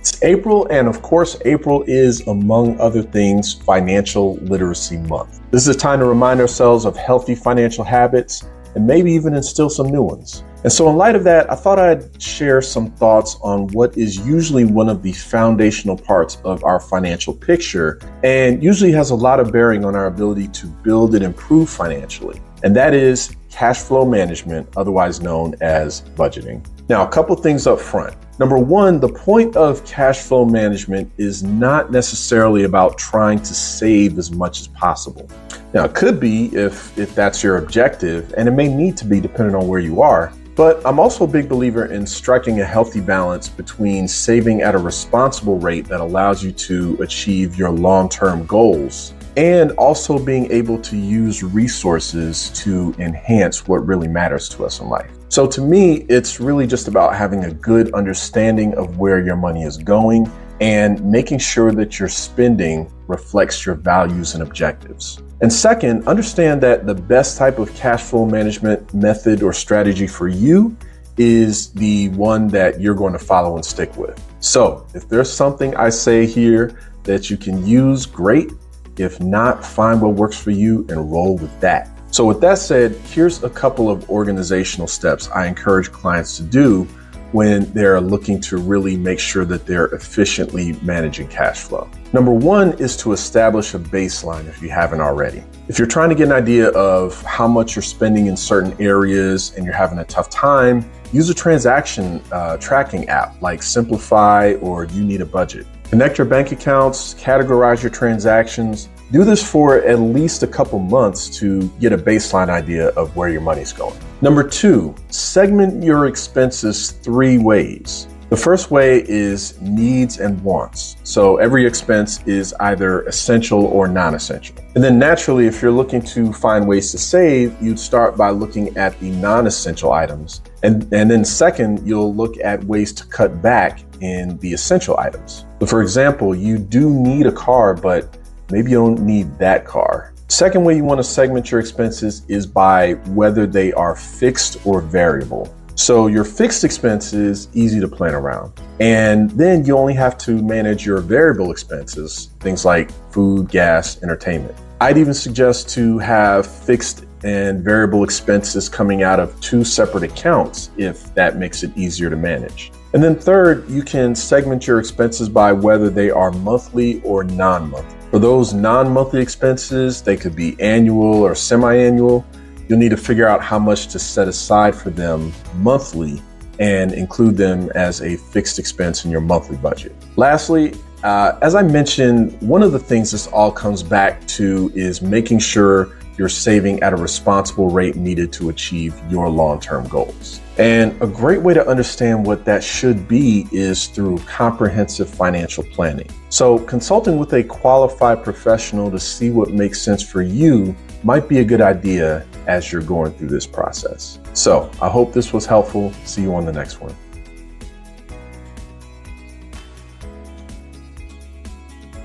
It's April, and of course, April is, among other things, Financial Literacy Month. This is a time to remind ourselves of healthy financial habits and maybe even instill some new ones. And so in light of that, I thought I'd share some thoughts on what is usually one of the foundational parts of our financial picture and usually has a lot of bearing on our ability to build and improve financially. And that is cash flow management, otherwise known as budgeting. Now, a couple things up front. Number one, the point of cash flow management is not necessarily about trying to save as much as possible. Now, it could be if that's your objective, and it may need to be depending on where you are. But I'm also a big believer in striking a healthy balance between saving at a responsible rate that allows you to achieve your long-term goals and also being able to use resources to enhance what really matters to us in life. So to me, it's really just about having a good understanding of where your money is going and making sure that your spending reflects your values and objectives. And second, understand that the best type of cash flow management method or strategy for you is the one that you're going to follow and stick with. So if there's something I say here that you can use, great. If not, find what works for you and roll with that. So with that said, here's a couple of organizational steps I encourage clients to do when they're looking to really make sure that they're efficiently managing cash flow. Number one is to establish a baseline if you haven't already. If you're trying to get an idea of how much you're spending in certain areas and you're having a tough time, use a transaction tracking app like Simplify or You Need a Budget. Connect your bank accounts, categorize your transactions. Do this for at least a couple months to get a baseline idea of where your money's going. Number two, segment your expenses three ways. The first way is needs and wants. So every expense is either essential or non-essential. And then naturally, if you're looking to find ways to save, you'd start by looking at the non-essential items. And then second, you'll look at ways to cut back in the essential items. So for example, you do need a car, but maybe you don't need that car. Second way you want to segment your expenses is by whether they are fixed or variable. So your fixed expenses, easy to plan around. And then you only have to manage your variable expenses, things like food, gas, entertainment. I'd even suggest to have fixed and variable expenses coming out of two separate accounts if that makes it easier to manage. And then third, you can segment your expenses by whether they are monthly or non-monthly. For those non-monthly expenses, they could be annual or semi-annual. You'll need to figure out how much to set aside for them monthly and include them as a fixed expense in your monthly budget. Lastly, as I mentioned, one of the things this all comes back to is making sure you're saving at a responsible rate needed to achieve your long-term goals. And a great way to understand what that should be is through comprehensive financial planning. So consulting with a qualified professional to see what makes sense for you might be a good idea as you're going through this process. So I hope this was helpful. See you on the next one.